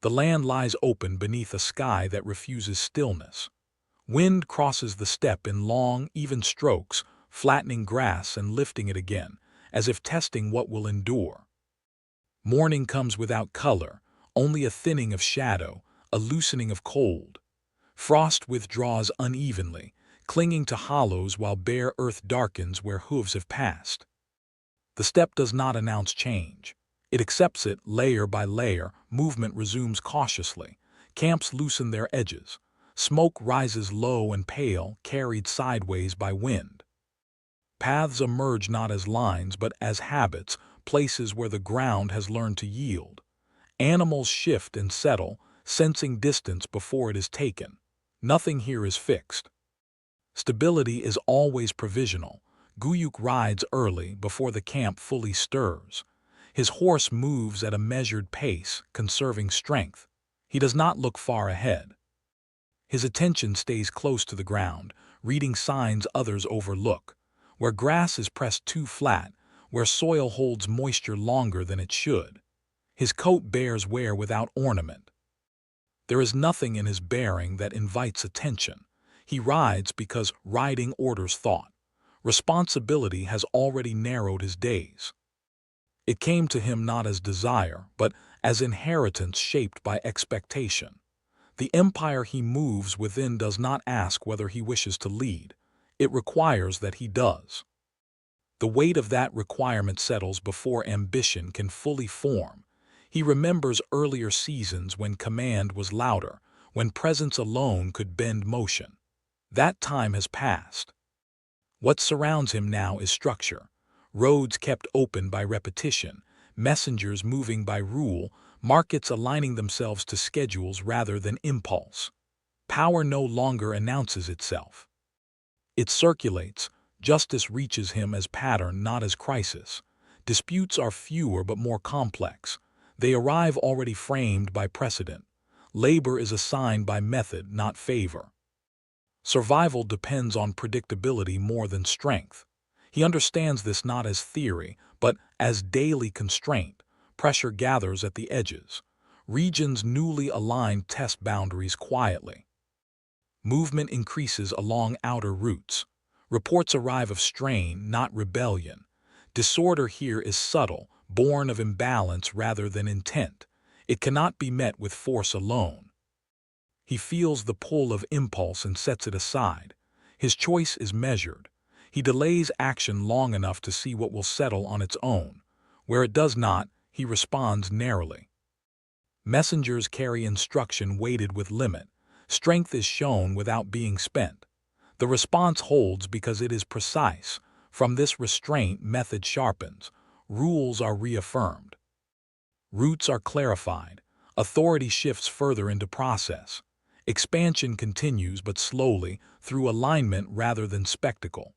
The land lies open beneath a sky that refuses stillness. Wind crosses the steppe in long, even strokes, flattening grass and lifting it again, as if testing what will endure. Morning comes without color, only a thinning of shadow, a loosening of cold. Frost withdraws unevenly, clinging to hollows while bare earth darkens where hooves have passed. The steppe does not announce change. It accepts it layer by layer. Movement resumes cautiously. Camps loosen their edges. Smoke rises low and pale, carried sideways by wind. Paths emerge not as lines but as habits, places where the ground has learned to yield. Animals shift and settle, sensing distance before it is taken. Nothing here is fixed. Stability is always provisional. Güyük rides early, before the camp fully stirs. His horse moves at a measured pace, conserving strength. He does not look far ahead. His attention stays close to the ground, reading signs others overlook. Where grass is pressed too flat, where soil holds moisture longer than it should. His coat bears wear without ornament. There is nothing in his bearing that invites attention. He rides because riding orders thought. Responsibility has already narrowed his days. It came to him not as desire, but as inheritance shaped by expectation. The empire he moves within does not ask whether he wishes to lead. It requires that he does. The weight of that requirement settles before ambition can fully form. He remembers earlier seasons when command was louder, when presence alone could bend motion. That time has passed. What surrounds him now is structure. Roads kept open by repetition, messengers moving by rule, markets aligning themselves to schedules rather than impulse. Power no longer announces itself. It circulates. Justice reaches him as pattern, not as crisis. Disputes are fewer but more complex. They arrive already framed by precedent. Labor is assigned by method, not favor. Survival depends on predictability more than strength. He understands this not as theory, but as daily constraint. Pressure gathers at the edges. Regions newly aligned test boundaries quietly. Movement increases along outer routes. Reports arrive of strain, not rebellion. Disorder here is subtle, born of imbalance rather than intent. It cannot be met with force alone. He feels the pull of impulse and sets it aside. His choice is measured. He delays action long enough to see what will settle on its own. Where it does not, he responds narrowly. Messengers carry instruction weighted with limit. Strength is shown without being spent. The response holds because it is precise. From this restraint, method sharpens. Rules are reaffirmed. Routes are clarified. Authority shifts further into process. Expansion continues but slowly, through alignment rather than spectacle.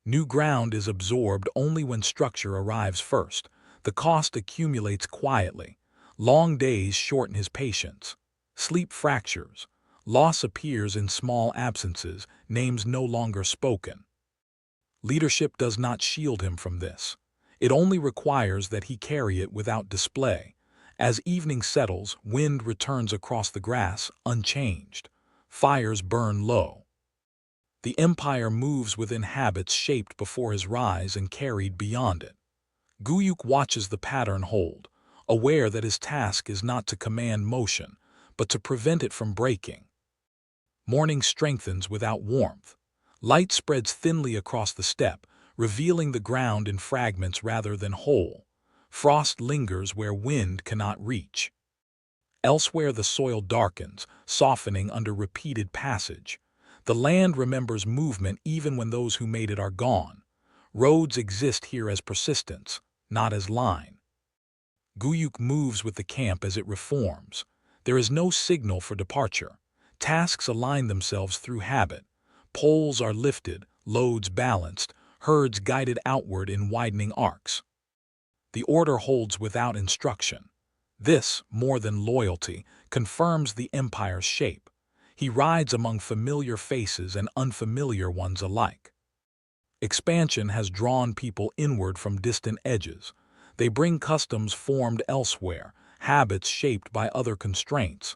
New ground is absorbed only when structure arrives first. The cost accumulates quietly. Long days shorten his patience. Sleep fractures. Loss appears in small absences, names no longer spoken. Leadership does not shield him from this. It only requires that he carry it without display. As evening settles, wind returns across the grass, unchanged. Fires burn low. The empire moves within habits shaped before his rise and carried beyond it. Güyük watches the pattern hold, aware that his task is not to command motion, but to prevent it from breaking. Morning strengthens without warmth. Light spreads thinly across the steppe, revealing the ground in fragments rather than whole. Frost lingers where wind cannot reach. Elsewhere the soil darkens, softening under repeated passage. The land remembers movement even when those who made it are gone. Roads exist here as persistence, not as line. Güyük moves with the camp as it reforms. There is no signal for departure. Tasks align themselves through habit. Poles are lifted, loads balanced, herds guided outward in widening arcs. The order holds without instruction. This, more than loyalty, confirms the empire's shape. He rides among familiar faces and unfamiliar ones alike. Expansion has drawn people inward from distant edges. They bring customs formed elsewhere, habits shaped by other constraints.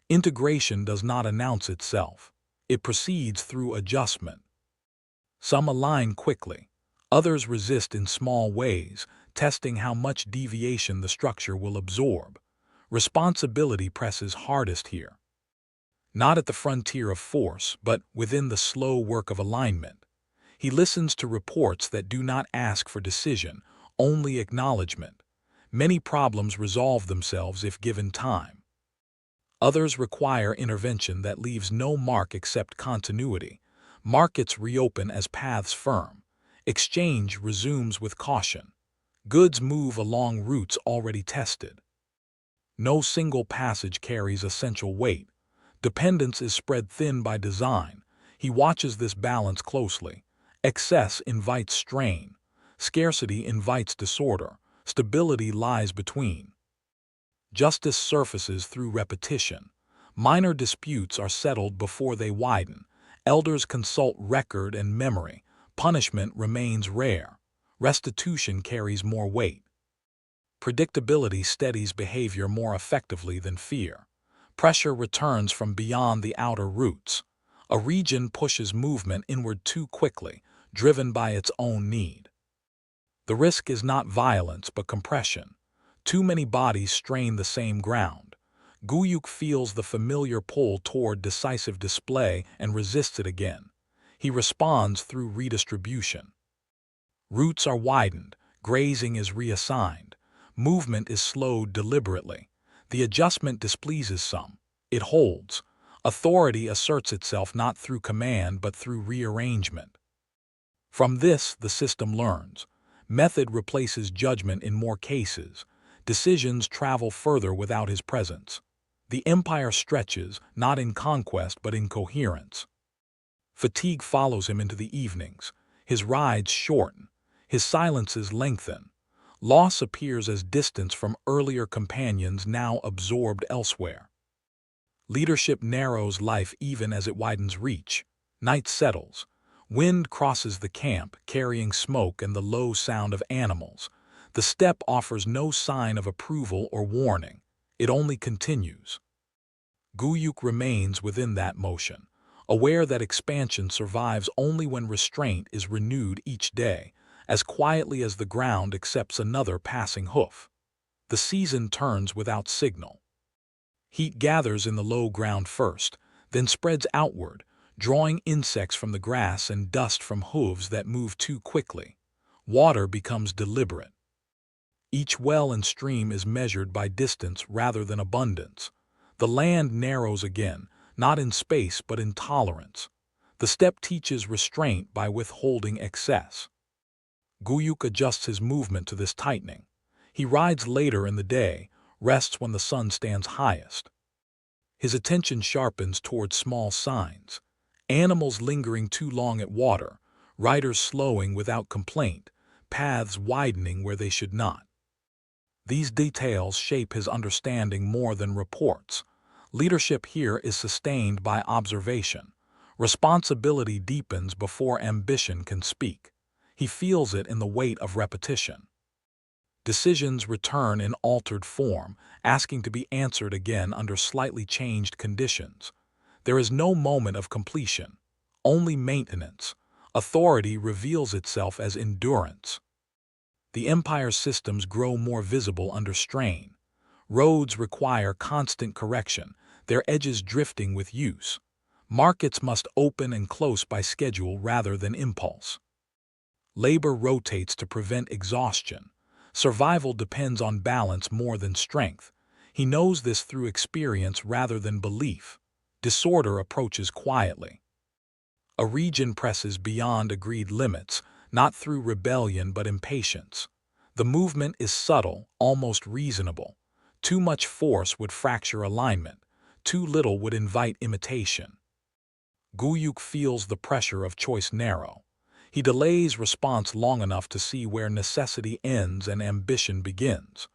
Integration does not announce itself. It proceeds through adjustment. Some align quickly. Others resist in small ways, testing how much deviation the structure will absorb. Responsibility presses hardest here. Not at the frontier of force, but within the slow work of alignment. He listens to reports that do not ask for decision, only acknowledgement. Many problems resolve themselves if given time. Others require intervention that leaves no mark except continuity. Markets reopen as paths firm. Exchange resumes with caution. Goods move along routes already tested. No single passage carries essential weight. Dependence is spread thin by design. He watches this balance closely. Excess invites strain. Scarcity invites disorder. Stability lies between. Justice surfaces through repetition. Minor disputes are settled before they widen. Elders consult record and memory. Punishment remains rare. Restitution carries more weight. Predictability steadies behavior more effectively than fear. Pressure returns from beyond the outer roots. A region pushes movement inward too quickly, driven by its own need. The risk is not violence but compression. Too many bodies strain the same ground. Güyük feels the familiar pull toward decisive display and resists it again. He responds through redistribution. Routes are widened, grazing is reassigned. Movement is slowed deliberately. The adjustment displeases some. It holds. Authority asserts itself not through command but through rearrangement. From this, the system learns. Method replaces judgment in more cases. Decisions travel further without his presence. The empire stretches, not in conquest but in coherence. Fatigue follows him into the evenings. His rides shorten. His silences lengthen. Loss appears as distance from earlier companions now absorbed elsewhere. Leadership narrows life even as it widens reach. Night settles. Wind crosses the camp, carrying smoke and the low sound of animals. The steppe offers no sign of approval or warning. It only continues. Güyük remains within that motion, aware that expansion survives only when restraint is renewed each day, as quietly as the ground accepts another passing hoof. The season turns without signal. Heat gathers in the low ground first, then spreads outward, drawing insects from the grass and dust from hooves that move too quickly. Water becomes deliberate. Each well and stream is measured by distance rather than abundance. The land narrows again, not in space but in tolerance. The steppe teaches restraint by withholding excess. Güyük adjusts his movement to this tightening. He rides later in the day, rests when the sun stands highest. His attention sharpens toward small signs. Animals lingering too long at water, riders slowing without complaint, paths widening where they should not. These details shape his understanding more than reports. Leadership here is sustained by observation. Responsibility deepens before ambition can speak. He feels it in the weight of repetition. Decisions return in altered form, asking to be answered again under slightly changed conditions. There is no moment of completion, only maintenance. Authority reveals itself as endurance. The empire's systems grow more visible under strain. Roads require constant correction, their edges drifting with use. Markets must open and close by schedule rather than impulse. Labor rotates to prevent exhaustion. Survival depends on balance more than strength. He knows this through experience rather than belief. Disorder approaches quietly. A region presses beyond agreed limits, not through rebellion but impatience. The movement is subtle, almost reasonable. Too much force would fracture alignment. Too little would invite imitation. Güyük feels the pressure of choice narrow. He delays response long enough to see where necessity ends and ambition begins.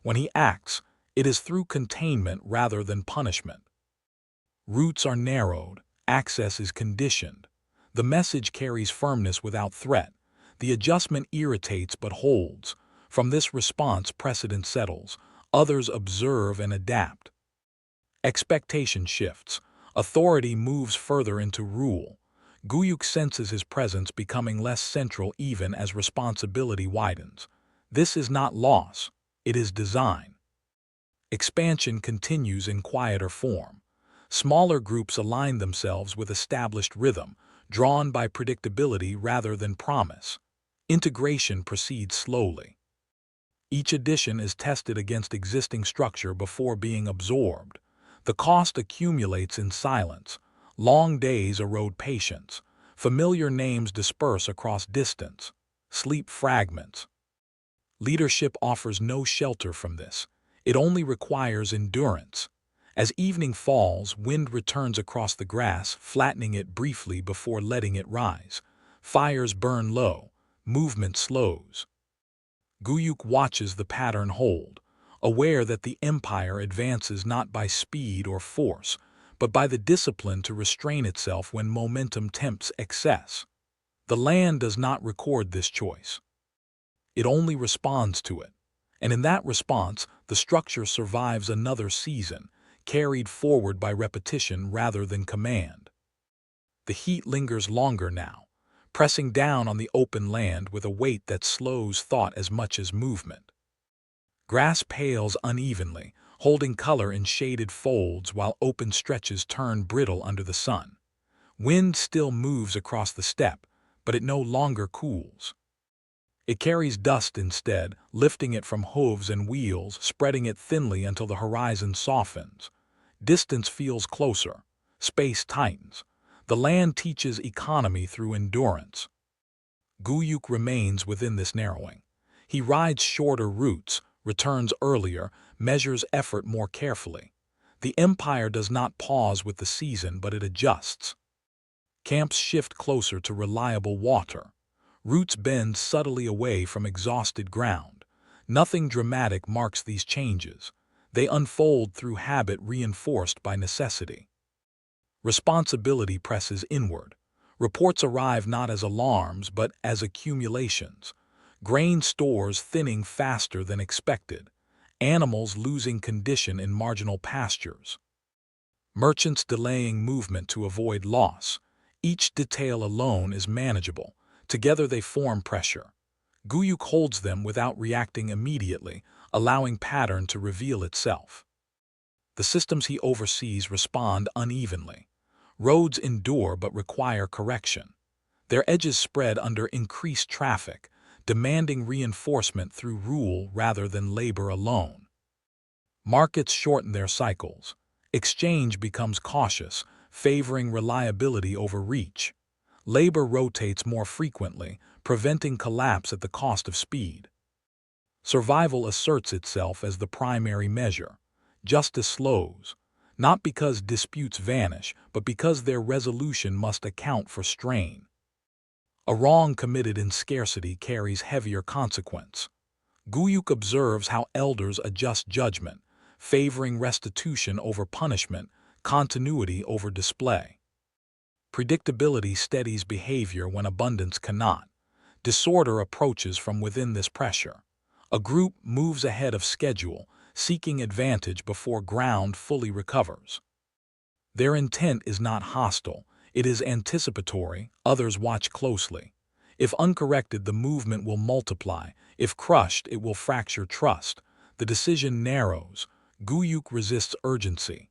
When he acts, it is through containment rather than punishment. Routes are narrowed, access is conditioned. The message carries firmness without threat. The adjustment irritates but holds. From this response precedent settles. Others observe and adapt. Expectation shifts. Authority moves further into rule. Güyük senses his presence becoming less central even as responsibility widens. This is not loss, it is design. Expansion continues in quieter form. Smaller groups align themselves with established rhythm, drawn by predictability rather than promise. Integration proceeds slowly. Each addition is tested against existing structure before being absorbed. The cost accumulates in silence. Long days erode patience. Familiar names disperse across distance. Sleep fragments. Leadership offers no shelter from this. It only requires endurance. As evening falls, wind returns across the grass, flattening it briefly before letting it rise. Fires burn low. Movement slows. Güyük watches the pattern hold, aware that the empire advances not by speed or force, but by the discipline to restrain itself when momentum tempts excess. The land does not record this choice. It only responds to it. And in that response, the structure survives another season, carried forward by repetition rather than command. The heat lingers longer now, pressing down on the open land with a weight that slows thought as much as movement. Grass pales unevenly, holding color in shaded folds while open stretches turn brittle under the sun. Wind still moves across the steppe, but it no longer cools. It carries dust instead, lifting it from hooves and wheels, spreading it thinly until the horizon softens. Distance feels closer. Space tightens. The land teaches economy through endurance. Güyük remains within this narrowing. He rides shorter routes, returns earlier, measures effort more carefully. The empire does not pause with the season, but it adjusts. Camps shift closer to reliable water. Routes bend subtly away from exhausted ground. Nothing dramatic marks these changes. They unfold through habit reinforced by necessity. Responsibility presses inward. Reports arrive not as alarms, but as accumulations. Grain stores thinning faster than expected. Animals losing condition in marginal pastures. Merchants delaying movement to avoid loss. Each detail alone is manageable. Together they form pressure. Güyük holds them without reacting immediately, allowing pattern to reveal itself. The systems he oversees respond unevenly. Roads endure but require correction. Their edges spread under increased traffic, demanding reinforcement through rule rather than labor alone. Markets shorten their cycles. Exchange becomes cautious, favoring reliability over reach. Labor rotates more frequently, preventing collapse at the cost of speed. Survival asserts itself as the primary measure. Justice slows, not because disputes vanish, but because their resolution must account for strain. A wrong committed in scarcity carries heavier consequence. Güyük observes how elders adjust judgment, favoring restitution over punishment, continuity over display. Predictability steadies behavior when abundance cannot. Disorder approaches from within this pressure. A group moves ahead of schedule, seeking advantage before ground fully recovers. Their intent is not hostile, it is anticipatory. Others watch closely. If uncorrected, the movement will multiply. If crushed, it will fracture trust. The decision narrows. Güyük resists urgency.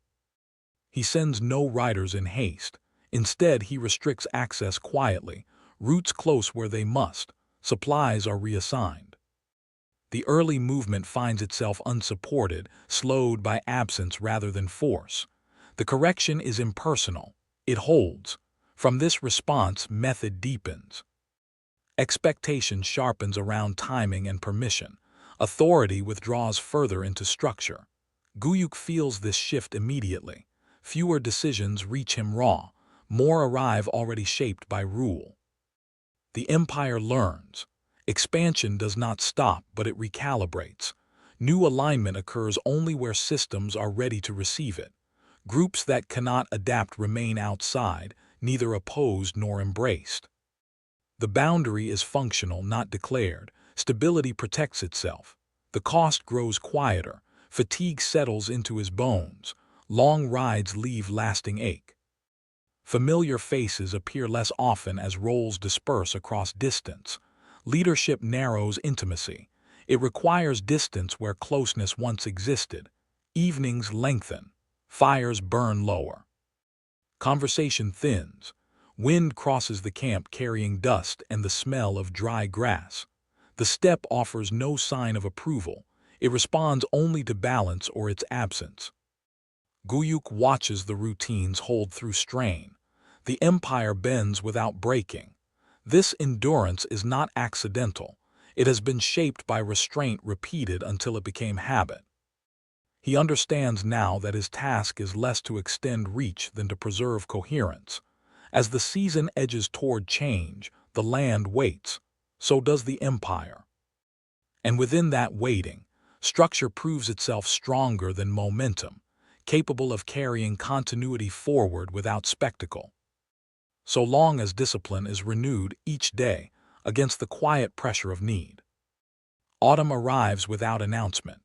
He sends no riders in haste. Instead, he restricts access quietly, routes close where they must, supplies are reassigned. The early movement finds itself unsupported, slowed by absence rather than force. The correction is impersonal. It holds. From this response, method deepens. Expectation sharpens around timing and permission. Authority withdraws further into structure. Güyük feels this shift immediately. Fewer decisions reach him raw. More arrive already shaped by rule. The empire learns. Expansion does not stop, but it recalibrates. New alignment occurs only where systems are ready to receive it. Groups that cannot adapt remain outside, neither opposed nor embraced. The boundary is functional, not declared. Stability protects itself. The cost grows quieter. Fatigue settles into his bones. Long rides leave lasting ache. Familiar faces appear less often as roles disperse across distance. Leadership narrows intimacy. It requires distance where closeness once existed. Evenings lengthen. Fires burn lower. Conversation thins. Wind crosses the camp carrying dust and the smell of dry grass. The steppe offers no sign of approval. It responds only to balance or its absence. Güyük watches the routines hold through strain. The empire bends without breaking. This endurance is not accidental. It has been shaped by restraint repeated until it became habit. He understands now that his task is less to extend reach than to preserve coherence. As the season edges toward change, the land waits. So does the empire. And within that waiting, structure proves itself stronger than momentum, capable of carrying continuity forward without spectacle. So long as discipline is renewed each day against the quiet pressure of need. Autumn arrives without announcement.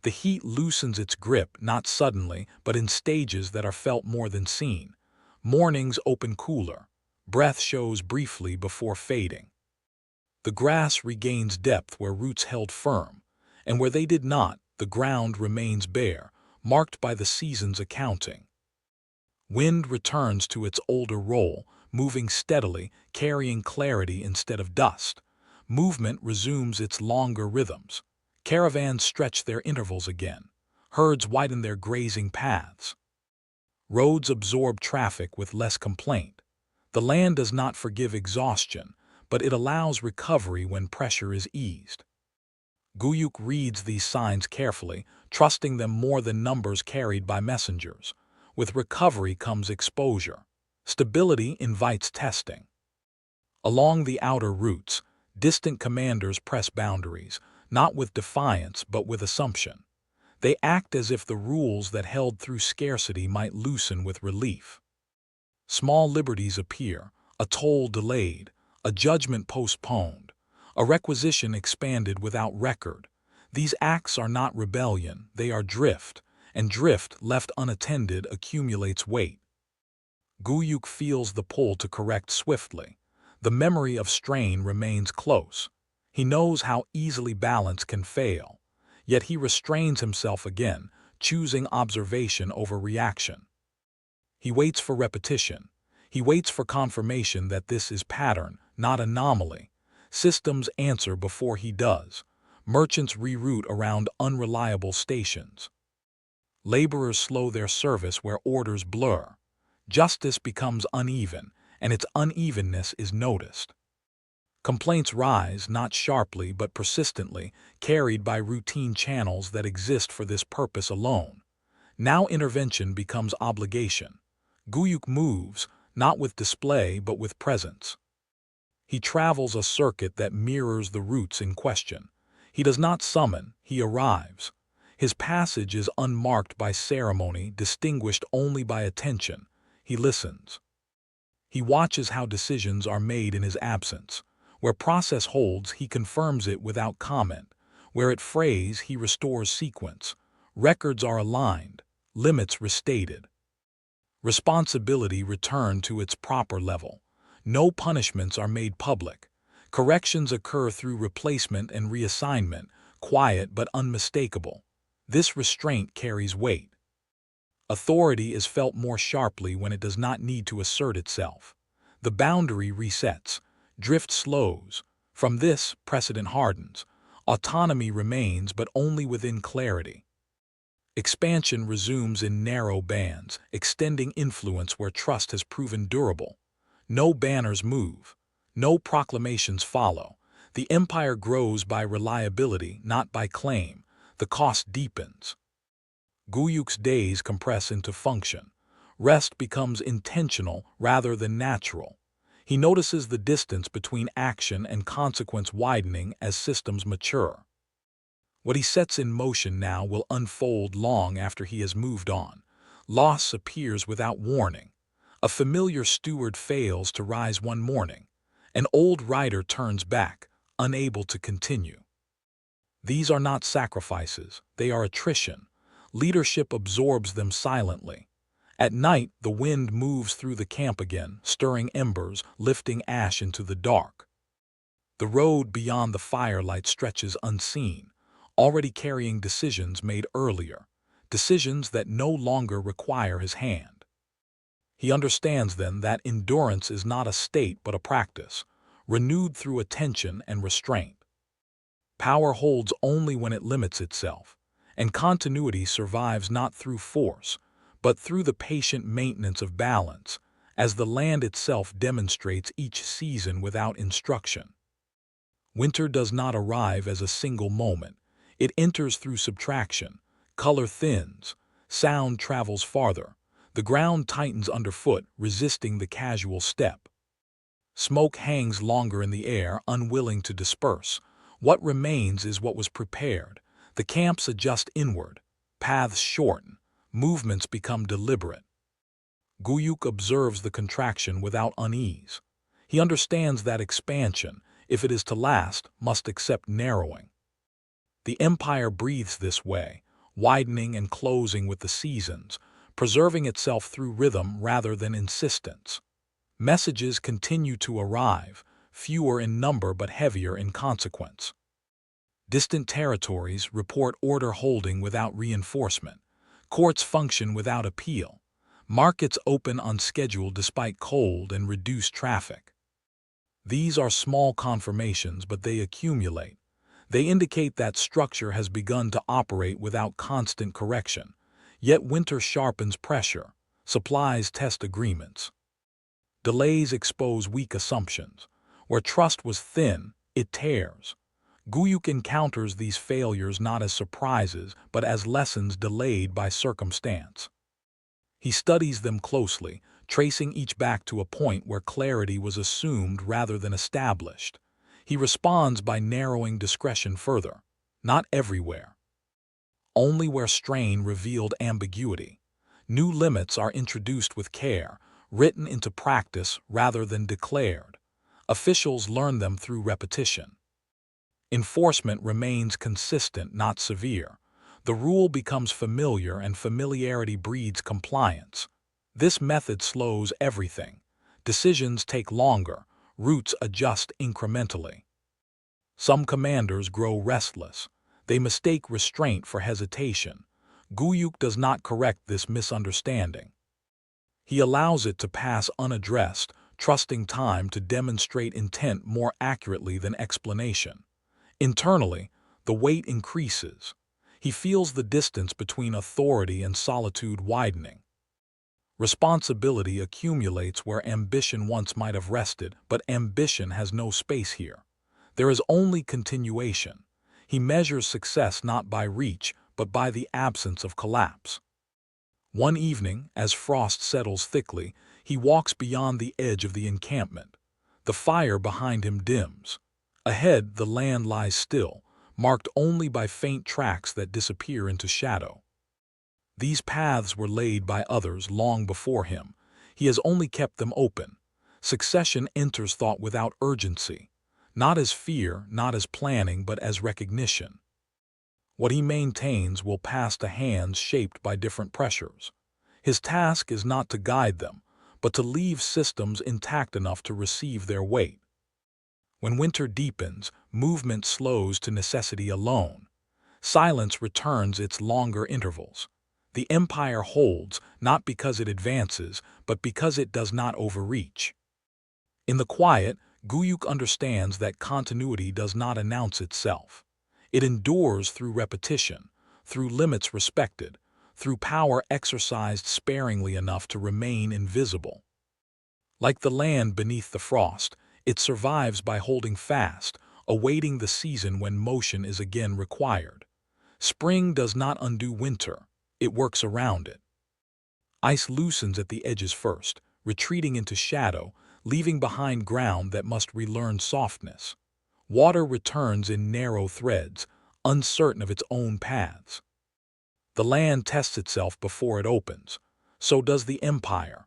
The heat loosens its grip not suddenly, but in stages that are felt more than seen. Mornings open cooler. Breath shows briefly before fading. The grass regains depth where roots held firm, and where they did not, the ground remains bare, marked by the season's accounting. Wind returns to its older role, moving steadily, carrying clarity instead of dust. Movement resumes its longer rhythms. Caravans stretch their intervals again. Herds widen their grazing paths. Roads absorb traffic with less complaint. The land does not forgive exhaustion, but it allows recovery when pressure is eased. Güyük reads these signs carefully, trusting them more than numbers carried by messengers. With recovery comes exposure. Stability invites testing. Along the outer routes, distant commanders press boundaries, not with defiance but with assumption. They act as if the rules that held through scarcity might loosen with relief. Small liberties appear, a toll delayed, a judgment postponed, a requisition expanded without record. These acts are not rebellion, they are drift, and drift left unattended accumulates weight. Güyük feels the pull to correct swiftly. The memory of strain remains close. He knows how easily balance can fail, yet he restrains himself again, choosing observation over reaction. He waits for repetition. He waits for confirmation that this is pattern, not anomaly. Systems answer before he does. Merchants reroute around unreliable stations. Laborers slow their service where orders blur. Justice becomes uneven, and its unevenness is noticed. Complaints rise not sharply but persistently, carried by routine channels that exist for this purpose alone. Now intervention becomes obligation. Güyük moves, not with display but with presence. He travels a circuit that mirrors the routes in question. He does not summon, he arrives. His passage is unmarked by ceremony, distinguished only by attention. He listens. He watches how decisions are made in his absence. Where process holds, he confirms it without comment. Where it frays, he restores sequence. Records are aligned, limits restated. Responsibility returned to its proper level. No punishments are made public. Corrections occur through replacement and reassignment, quiet but unmistakable. This restraint carries weight. Authority is felt more sharply when it does not need to assert itself. The boundary resets. Drift slows. From this, precedent hardens. Autonomy remains, but only within clarity. Expansion resumes in narrow bands, extending influence where trust has proven durable. No banners move. No proclamations follow. The empire grows by reliability, not by claim. The cost deepens. Güyük's days compress into function. Rest becomes intentional rather than natural. He notices the distance between action and consequence widening as systems mature. What he sets in motion now will unfold long after he has moved on. Loss appears without warning. A familiar steward fails to rise one morning. An old rider turns back, unable to continue. These are not sacrifices, they are attrition. Leadership absorbs them silently. At night, the wind moves through the camp again, stirring embers, lifting ash into the dark. The road beyond the firelight stretches unseen, already carrying decisions made earlier, decisions that no longer require his hand. He understands then that endurance is not a state but a practice, renewed through attention and restraint. Power holds only when it limits itself, and continuity survives not through force, but through the patient maintenance of balance, as the land itself demonstrates each season without instruction. Winter does not arrive as a single moment. It enters through subtraction. Color thins. Sound travels farther. The ground tightens underfoot, resisting the casual step. Smoke hangs longer in the air, unwilling to disperse. What remains is what was prepared. The camps adjust inward. Paths shorten. Movements become deliberate. Güyük observes the contraction without unease. He understands that expansion, if it is to last, must accept narrowing. The empire breathes this way, widening and closing with the seasons, preserving itself through rhythm rather than insistence. Messages continue to arrive, fewer in number but heavier in consequence. Distant territories report order holding without reinforcement. Courts function without appeal. Markets open on schedule despite cold and reduced traffic. These are small confirmations, but they accumulate. They indicate that structure has begun to operate without constant correction. Yet winter sharpens pressure. Supplies test agreements. Delays expose weak assumptions. Where trust was thin, it tears. Güyük encounters these failures not as surprises, but as lessons delayed by circumstance. He studies them closely, tracing each back to a point where clarity was assumed rather than established. He responds by narrowing discretion further. Not everywhere. Only where strain revealed ambiguity. New limits are introduced with care, written into practice rather than declared. Officials learn them through repetition. Enforcement remains consistent, not severe. The rule becomes familiar, and familiarity breeds compliance. This method slows everything. Decisions take longer. Routes adjust incrementally. Some commanders grow restless. They mistake restraint for hesitation. Güyük does not correct this misunderstanding. He allows it to pass unaddressed, trusting time to demonstrate intent more accurately than explanation. Internally, the weight increases. He feels the distance between authority and solitude widening. Responsibility accumulates where ambition once might have rested, but ambition has no space here. There is only continuation. He measures success not by reach, but by the absence of collapse. One evening, as frost settles thickly, he walks beyond the edge of the encampment. The fire behind him dims. Ahead, the land lies still, marked only by faint tracks that disappear into shadow. These paths were laid by others long before him. He has only kept them open. Succession enters thought without urgency, not as fear, not as planning, but as recognition. What he maintains will pass to hands shaped by different pressures. His task is not to guide them, but to leave systems intact enough to receive their weight. When winter deepens, movement slows to necessity alone. Silence returns its longer intervals. The empire holds, not because it advances, but because it does not overreach. In the quiet, Güyük understands that continuity does not announce itself. It endures through repetition, through limits respected, through power exercised sparingly enough to remain invisible. Like the land beneath the frost, it survives by holding fast, awaiting the season when motion is again required. Spring does not undo winter, it works around it. Ice loosens at the edges first, retreating into shadow, leaving behind ground that must relearn softness. Water returns in narrow threads, uncertain of its own paths. The land tests itself before it opens. So does the empire.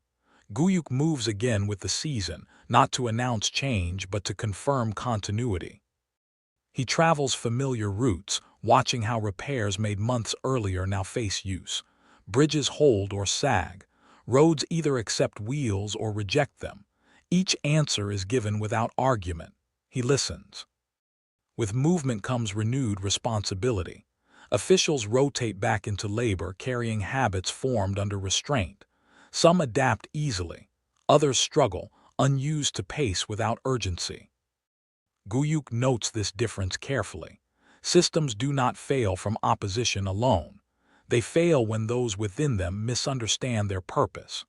Güyük moves again with the season, not to announce change but to confirm continuity. He travels familiar routes, watching how repairs made months earlier now face use. Bridges hold or sag. Roads either accept wheels or reject them. Each answer is given without argument. He listens. With movement comes renewed responsibility. Officials rotate back into labor carrying habits formed under restraint. Some adapt easily. Others struggle, unused to pace without urgency. Güyük notes this difference carefully. Systems do not fail from opposition alone. They fail when those within them misunderstand their purpose.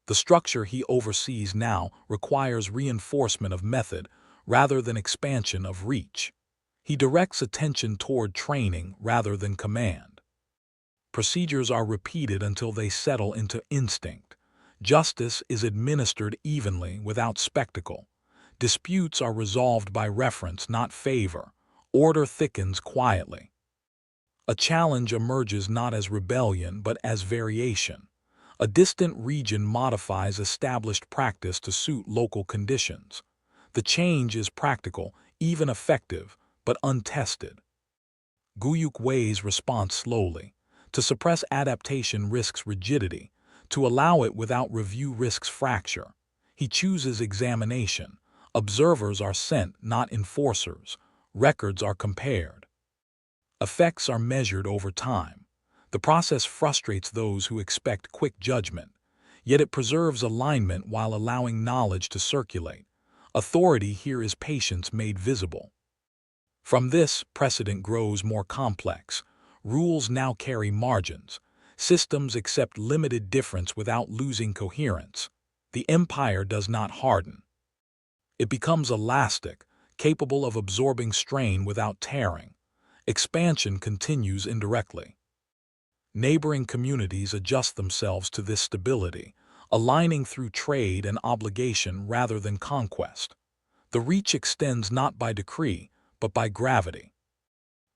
The structure he oversees now requires reinforcement of method rather than expansion of reach. He directs attention toward training rather than command. Procedures are repeated until they settle into instinct. Justice is administered evenly without spectacle. Disputes are resolved by reference, not favor. Order thickens quietly. A challenge emerges not as rebellion but as variation. A distant region modifies established practice to suit local conditions. The change is practical, even effective, but untested. Güyük weighs response slowly. To suppress adaptation risks rigidity. To allow it without review risks fracture. He chooses examination. Observers are sent, not enforcers. Records are compared. Effects are measured over time. The process frustrates those who expect quick judgment, yet it preserves alignment while allowing knowledge to circulate. Authority here is patience made visible. From this, precedent grows more complex. Rules now carry margins. Systems accept limited difference without losing coherence. The empire does not harden. It becomes elastic, capable of absorbing strain without tearing. Expansion continues indirectly. Neighboring communities adjust themselves to this stability, aligning through trade and obligation rather than conquest. The reach extends not by decree, but by gravity.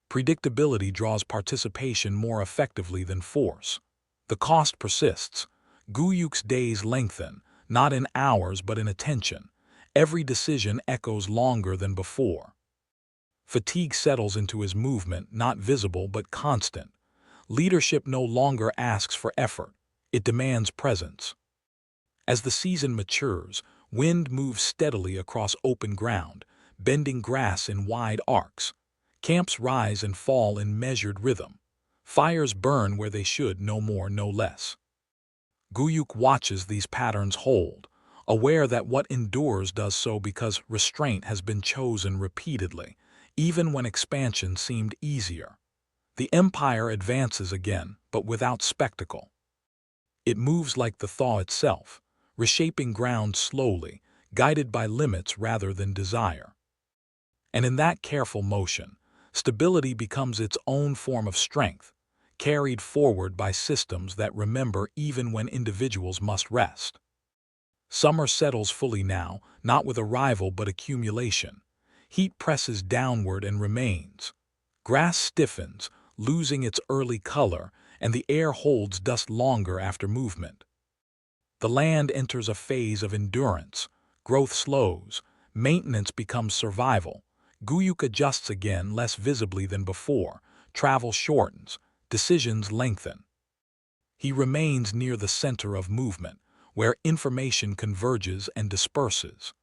Predictability draws participation more effectively than force. The cost persists. Güyük's days lengthen, not in hours but in attention. Every decision echoes longer than before. Fatigue settles into his movement, not visible but constant. Leadership no longer asks for effort. It demands presence. As the season matures, wind moves steadily across open ground, bending grass in wide arcs. Camps rise and fall in measured rhythm. Fires burn where they should, no more, no less. Güyük watches these patterns hold, aware that what endures does so because restraint has been chosen repeatedly, even when expansion seemed easier. The empire advances again, but without spectacle. It moves like the thaw itself, reshaping ground slowly, guided by limits rather than desire. And in that careful motion, stability becomes its own form of strength, carried forward by systems that remember even when individuals must rest. Summer settles fully now, not with arrival but accumulation. Heat presses downward and remains. Grass stiffens, losing its early color, and the air holds dust longer after movement. The land enters a phase of endurance. Growth slows. Maintenance becomes survival. Güyük adjusts again, less visibly than before. Travel shortens. Decisions lengthen. He remains near the center of movement, where information converges and disperses.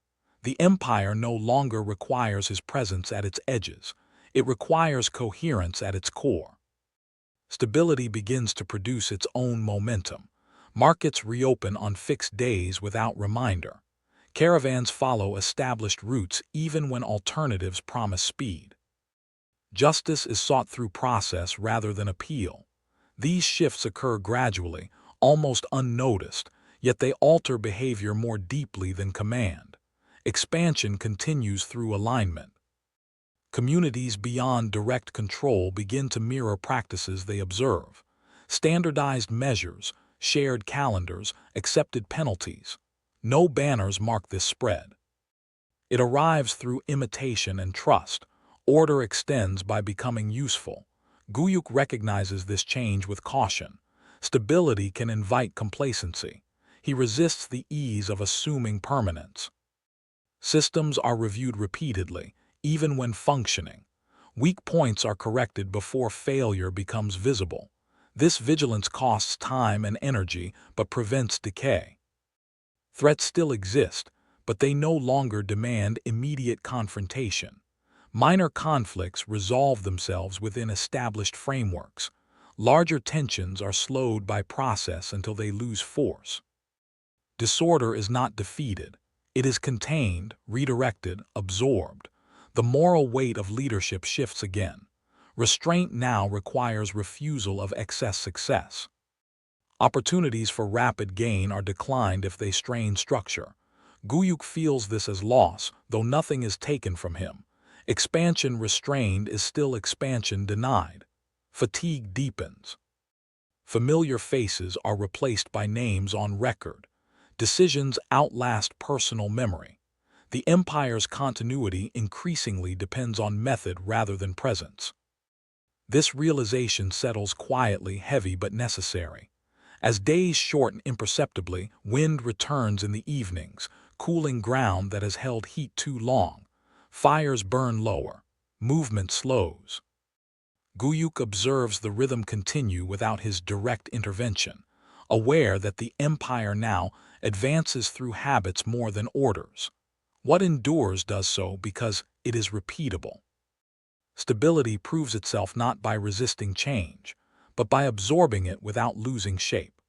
The empire no longer requires his presence at its edges. It requires coherence at its core. Stability begins to produce its own momentum. Markets reopen on fixed days without reminder. Caravans follow established routes even when alternatives promise speed. Justice is sought through process rather than appeal. These shifts occur gradually, almost unnoticed, yet they alter behavior more deeply than command. Expansion continues through alignment. Communities beyond direct control begin to mirror practices they observe. Standardized measures, shared calendars, accepted penalties. No banners mark this spread. It arrives through imitation and trust. Order extends by becoming useful. Güyük recognizes this change with caution. Stability can invite complacency. He resists the ease of assuming permanence. Systems are reviewed repeatedly, even when functioning. Weak points are corrected before failure becomes visible. This vigilance costs time and energy but prevents decay. Threats still exist, but they no longer demand immediate confrontation. Minor conflicts resolve themselves within established frameworks. Larger tensions are slowed by process until they lose force. Disorder is not defeated. It is contained, redirected, absorbed. The moral weight of leadership shifts again. Restraint now requires refusal of excess success. Opportunities for rapid gain are declined if they strain structure. Güyük feels this as loss, though nothing is taken from him. Expansion restrained is still expansion denied. Fatigue deepens. Familiar faces are replaced by names on record. Decisions outlast personal memory. The empire's continuity increasingly depends on method rather than presence. This realization settles quietly, heavy but necessary. As days shorten imperceptibly, wind returns in the evenings, cooling ground that has held heat too long. Fires burn lower. Movement slows. Güyük observes the rhythm continue without his direct intervention, aware that the empire now advances through habits more than orders. What endures does so because it is repeatable. Stability proves itself not by resisting change, but by absorbing it without losing shape.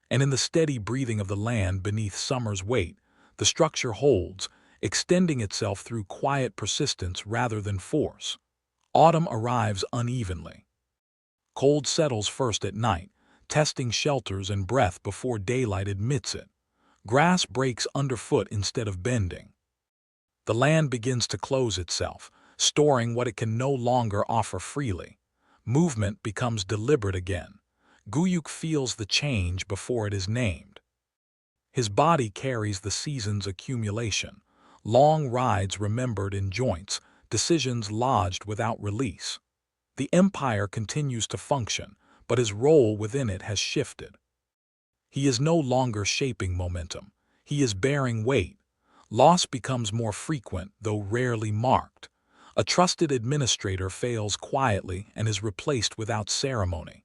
And in the steady breathing of the land beneath summer's weight, the structure holds, extending itself through quiet persistence rather than force. Autumn arrives unevenly. Cold settles first at night, testing shelters and breath before daylight admits it. Grass breaks underfoot instead of bending. The land begins to close itself, storing what it can no longer offer freely. Movement becomes deliberate again. Güyük feels the change before it is named. His body carries the season's accumulation, long rides remembered in joints, decisions lodged without release. The empire continues to function, but his role within it has shifted. He is no longer shaping momentum. He is bearing weight. Loss becomes more frequent, though rarely marked. A trusted administrator fails quietly and is replaced without ceremony.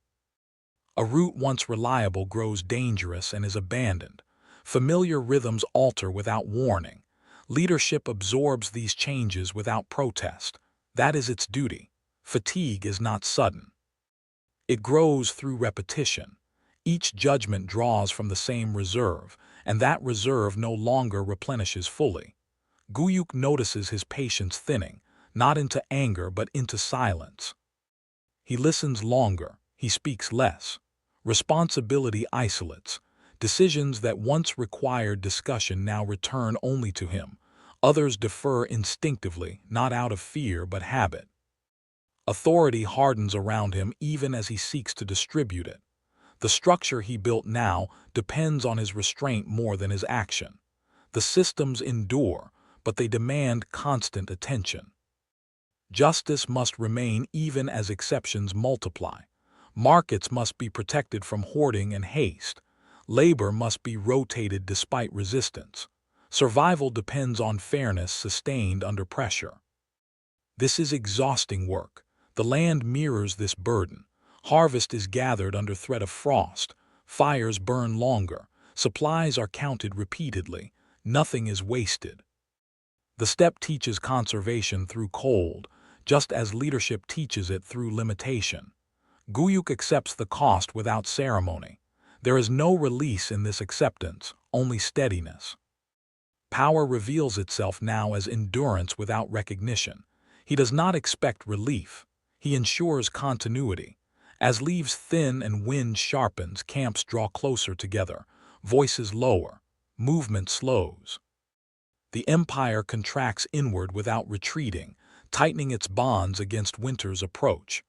A route once reliable grows dangerous and is abandoned. Familiar rhythms alter without warning. Leadership absorbs these changes without protest. That is its duty. Fatigue is not sudden. It grows through repetition. Each judgment draws from the same reserve, and that reserve no longer replenishes fully. Güyük notices his patience thinning, not into anger but into silence. He listens longer, he speaks less. Responsibility isolates. Decisions that once required discussion now return only to him. Others defer instinctively, not out of fear but habit. Authority hardens around him even as he seeks to distribute it. The structure he built now depends on his restraint more than his action. The systems endure, but they demand constant attention. Justice must remain even as exceptions multiply. Markets must be protected from hoarding and haste. Labor must be rotated despite resistance. Survival depends on fairness sustained under pressure. This is exhausting work. The land mirrors this burden. Harvest is gathered under threat of frost. Fires burn longer. Supplies are counted repeatedly. Nothing is wasted. The steppe teaches conservation through cold, just as leadership teaches it through limitation. Güyük accepts the cost without ceremony. There is no release in this acceptance, only steadiness. Power reveals itself now as endurance without recognition. He does not expect relief. He ensures continuity. As leaves thin and wind sharpens, camps draw closer together, voices lower, movement slows. The empire contracts inward without retreating, tightening its bonds against winter's approach.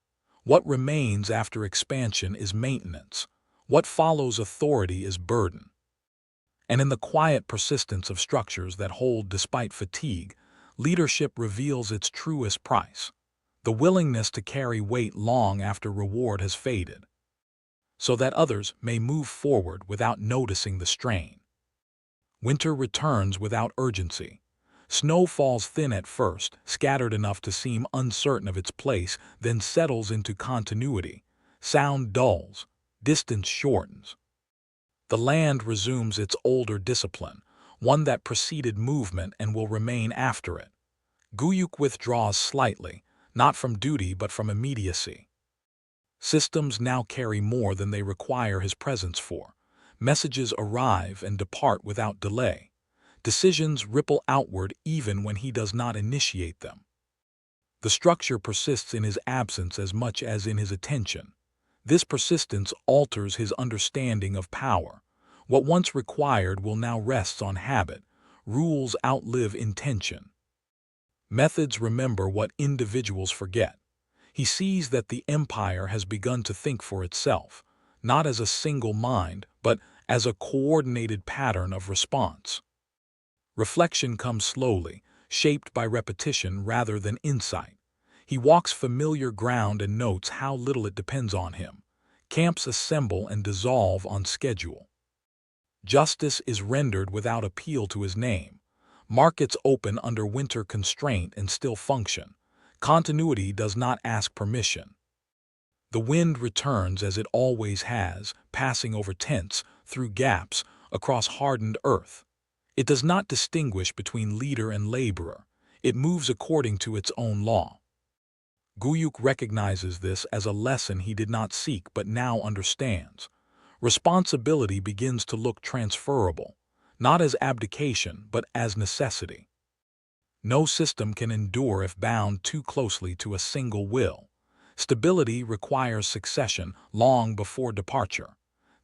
What remains after expansion is maintenance. What follows authority is burden. And in the quiet persistence of structures that hold despite fatigue, leadership reveals its truest price, the willingness to carry weight long after reward has faded, so that others may move forward without noticing the strain. Winter returns without urgency. Snow falls thin at first, scattered enough to seem uncertain of its place, then settles into continuity. Sound dulls. Distance shortens. The land resumes its older discipline, one that preceded movement and will remain after it. Güyük withdraws slightly, not from duty but from immediacy. Systems now carry more than they require his presence for. Messages arrive and depart without delay. Decisions ripple outward even when he does not initiate them. The structure persists in his absence as much as in his attention. This persistence alters his understanding of power. What once required will now rest on habit. Rules outlive intention. Methods remember what individuals forget. He sees that the empire has begun to think for itself, not as a single mind, but as a coordinated pattern of response. Reflection comes slowly, shaped by repetition rather than insight. He walks familiar ground and notes how little it depends on him. Camps assemble and dissolve on schedule. Justice is rendered without appeal to his name. Markets open under winter constraint and still function. Continuity does not ask permission. The wind returns as it always has, passing over tents, through gaps, across hardened earth. It does not distinguish between leader and laborer. It moves according to its own law. Güyük recognizes this as a lesson he did not seek but now understands. Responsibility begins to look transferable, not as abdication but as necessity. No system can endure if bound too closely to a single will. Stability requires succession long before departure.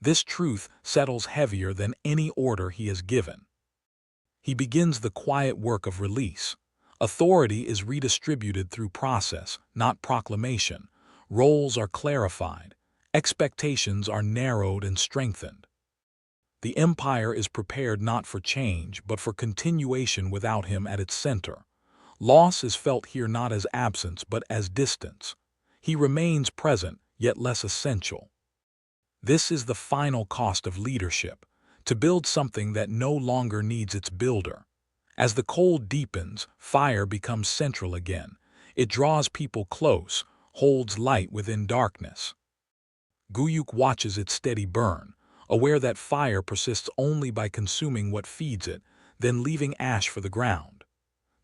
This truth settles heavier than any order he has given. He begins the quiet work of release. Authority is redistributed through process, not proclamation. Roles are clarified. Expectations are narrowed and strengthened. The empire is prepared not for change, but for continuation without him at its center. Loss is felt here not as absence, but as distance. He remains present, yet less essential. This is the final cost of leadership, to build something that no longer needs its builder. As the cold deepens, fire becomes central again. It draws people close, holds light within darkness. Güyük watches it steady burn, aware that fire persists only by consuming what feeds it, then leaving ash for the ground.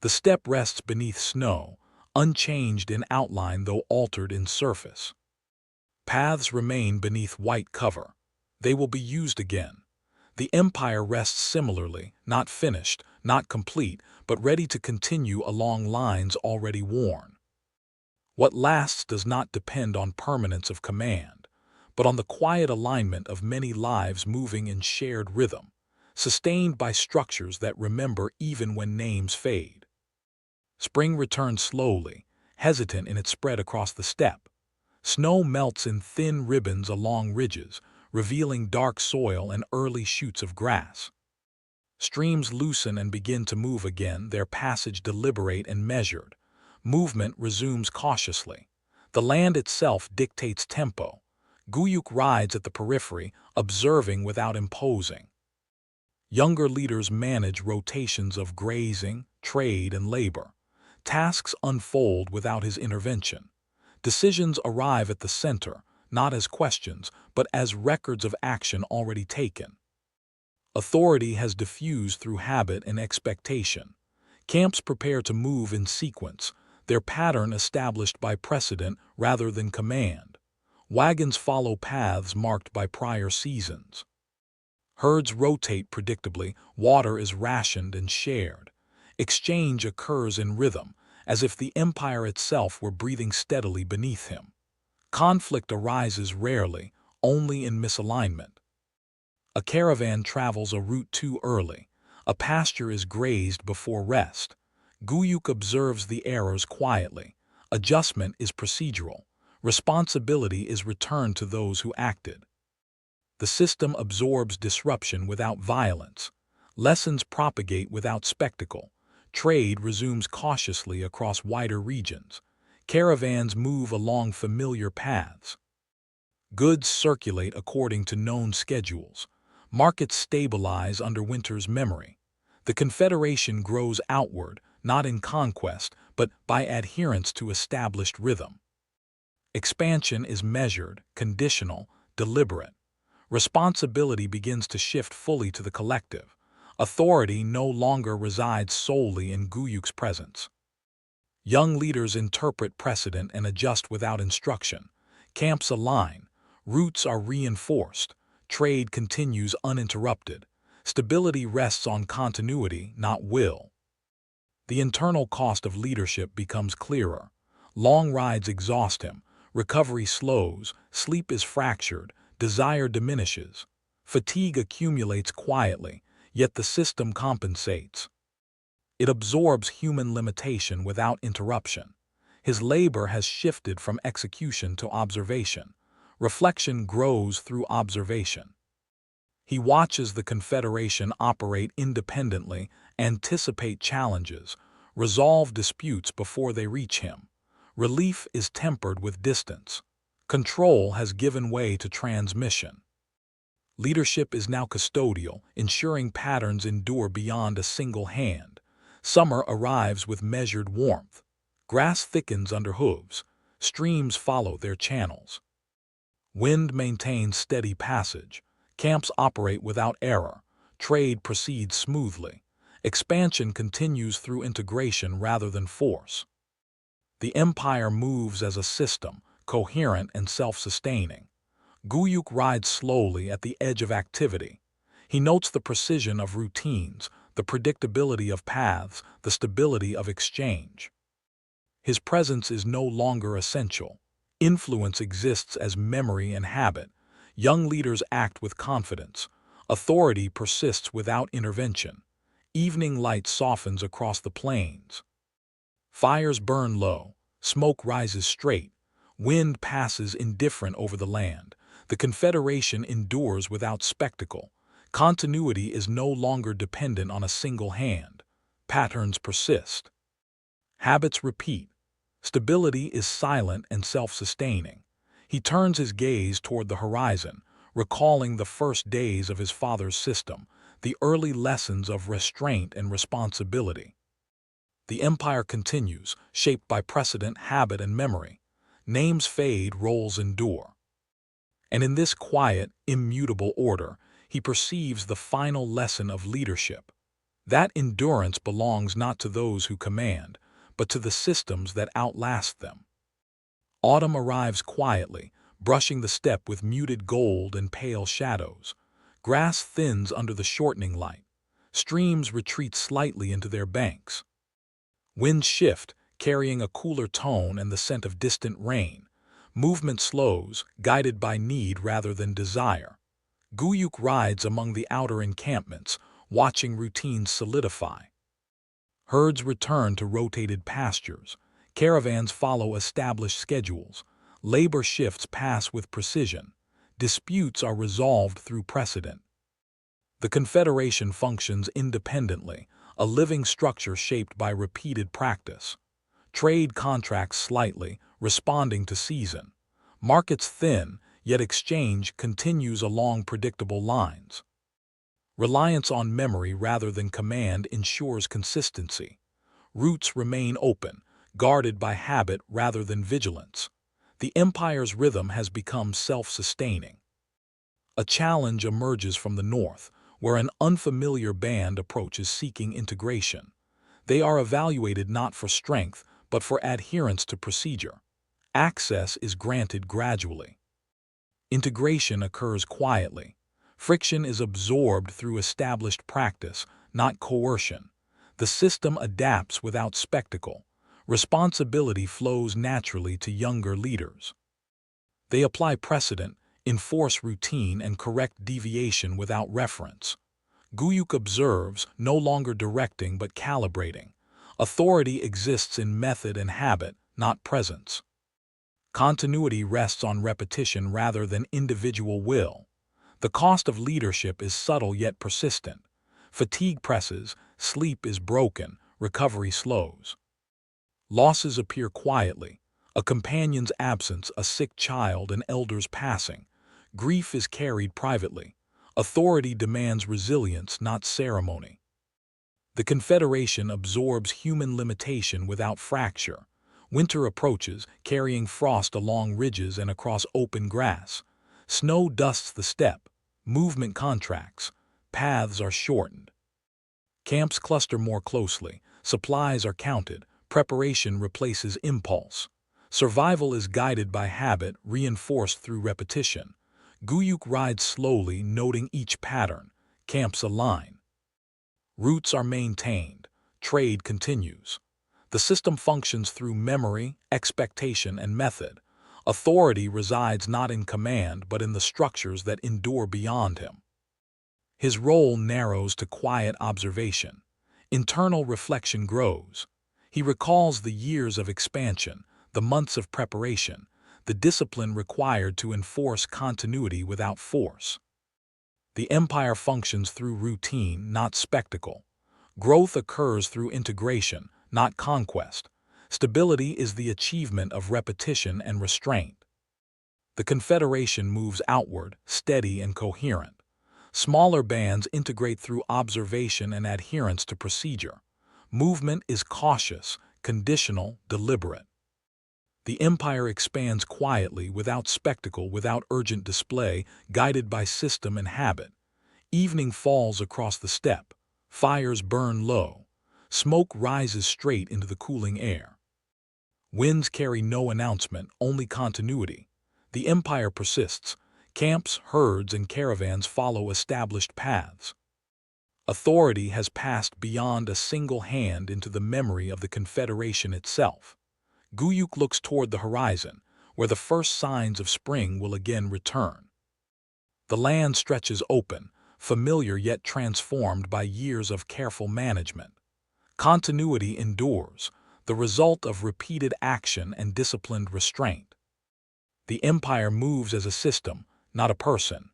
The steppe rests beneath snow, unchanged in outline though altered in surface. Paths remain beneath white cover. They will be used again. The empire rests similarly, not finished, not complete, but ready to continue along lines already worn. What lasts does not depend on permanence of command, but on the quiet alignment of many lives moving in shared rhythm, sustained by structures that remember even when names fade. Spring returns slowly, hesitant in its spread across the steppe. Snow melts in thin ribbons along ridges, revealing dark soil and early shoots of grass. Streams loosen and begin to move again, their passage deliberate and measured. Movement resumes cautiously. The land itself dictates tempo. Güyük rides at the periphery, observing without imposing. Younger leaders manage rotations of grazing, trade, and labor. Tasks unfold without his intervention. Decisions arrive at the center, not as questions, but as records of action already taken. Authority has diffused through habit and expectation. Camps prepare to move in sequence, their pattern established by precedent rather than command. Wagons follow paths marked by prior seasons. Herds rotate predictably, water is rationed and shared. Exchange occurs in rhythm, as if the empire itself were breathing steadily beneath him. Conflict arises rarely, only in misalignment. A caravan travels a route too early. A pasture is grazed before rest. Güyük observes the errors quietly. Adjustment is procedural. Responsibility is returned to those who acted. The system absorbs disruption without violence. Lessons propagate without spectacle. Trade resumes cautiously across wider regions. Caravans move along familiar paths. Goods circulate according to known schedules. Markets stabilize under winter's memory. The confederation grows outward, not in conquest, but by adherence to established rhythm. Expansion is measured, conditional, deliberate. Responsibility begins to shift fully to the collective. Authority no longer resides solely in Güyük's presence. Young leaders interpret precedent and adjust without instruction. Camps align, routes are reinforced, trade continues uninterrupted. Stability rests on continuity, not will. The internal cost of leadership becomes clearer. Long rides exhaust him, recovery slows, sleep is fractured, desire diminishes. Fatigue accumulates quietly, yet the system compensates. It absorbs human limitation without interruption. His labor has shifted from execution to observation. Reflection grows through observation. He watches the Confederation operate independently, anticipate challenges, resolve disputes before they reach him. Relief is tempered with distance. Control has given way to transmission. Leadership is now custodial, ensuring patterns endure beyond a single hand. Summer arrives with measured warmth. Grass thickens under hooves. Streams follow their channels. Wind maintains steady passage. Camps operate without error. Trade proceeds smoothly. Expansion continues through integration rather than force. The empire moves as a system, coherent and self-sustaining. Güyük rides slowly at the edge of activity. He notes the precision of routines, the predictability of paths, the stability of exchange. His presence is no longer essential. Influence exists as memory and habit. Young leaders act with confidence. Authority persists without intervention. Evening light softens across the plains. Fires burn low. Smoke rises straight. Wind passes indifferent over the land. The Confederation endures without spectacle. Continuity is no longer dependent on a single hand. Patterns persist. Habits repeat. Stability is silent and self-sustaining. He turns his gaze toward the horizon, recalling the first days of his father's system, the early lessons of restraint and responsibility. The empire continues, shaped by precedent, habit, and memory. Names fade, roles endure. And in this quiet, immutable order, he perceives the final lesson of leadership. That endurance belongs not to those who command, but to the systems that outlast them. Autumn arrives quietly, brushing the steppe with muted gold and pale shadows. Grass thins under the shortening light. Streams retreat slightly into their banks. Winds shift, carrying a cooler tone and the scent of distant rain. Movement slows, guided by need rather than desire. Güyük rides among the outer encampments, watching routines solidify. Herds return to rotated pastures. Caravans follow established schedules. Labor shifts pass with precision. Disputes are resolved through precedent. The Confederation functions independently, a living structure shaped by repeated practice. Trade contracts slightly, responding to season. Markets thin, yet exchange continues along predictable lines. Reliance on memory rather than command ensures consistency. Routes remain open, guarded by habit rather than vigilance. The empire's rhythm has become self-sustaining. A challenge emerges from the north, where an unfamiliar band approaches seeking integration. They are evaluated not for strength, but for adherence to procedure. Access is granted gradually. Integration occurs quietly. Friction is absorbed through established practice, not coercion. The system adapts without spectacle. Responsibility flows naturally to younger leaders. They apply precedent, enforce routine, and correct deviation without reference. Güyük observes, no longer directing but calibrating. Authority exists in method and habit, not presence. Continuity rests on repetition rather than individual will. The cost of leadership is subtle yet persistent. Fatigue presses, sleep is broken, recovery slows. Losses appear quietly. A companion's absence, a sick child, an elder's passing. Grief is carried privately. Authority demands resilience, not ceremony. The Confederation absorbs human limitation without fracture. Winter approaches, carrying frost along ridges and across open grass. Snow dusts the steppe. Movement contracts. Paths are shortened. Camps cluster more closely. Supplies are counted. Preparation replaces impulse. Survival is guided by habit, reinforced through repetition. Güyük rides slowly, noting each pattern. Camps align. Routes are maintained. Trade continues. The system functions through memory, expectation, and method. Authority resides not in command but in the structures that endure beyond him. His role narrows to quiet observation. Internal reflection grows. He recalls the years of expansion, the months of preparation, the discipline required to enforce continuity without force. The empire functions through routine, not spectacle. Growth occurs through integration, not conquest. Stability is the achievement of repetition and restraint. The Confederation moves outward, steady and coherent. Smaller bands integrate through observation and adherence to procedure. Movement is cautious, conditional, deliberate. The empire expands quietly, without spectacle, without urgent display, guided by system and habit. Evening falls across the steppe. Fires burn low. Smoke rises straight into the cooling air. Winds carry no announcement, only continuity. The empire persists. Camps, herds, and caravans follow established paths. Authority has passed beyond a single hand into the memory of the Confederation itself. Güyük looks toward the horizon, where the first signs of spring will again return. The land stretches open, familiar yet transformed by years of careful management. Continuity endures, the result of repeated action and disciplined restraint. The empire moves as a system, not a person.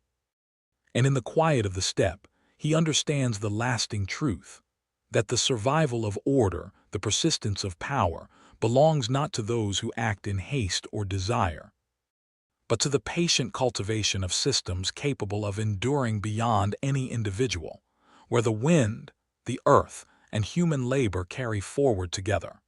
And in the quiet of the steppe, he understands the lasting truth, that the survival of order, the persistence of power, belongs not to those who act in haste or desire, but to the patient cultivation of systems capable of enduring beyond any individual, where the wind, the earth, and human labor carry forward together.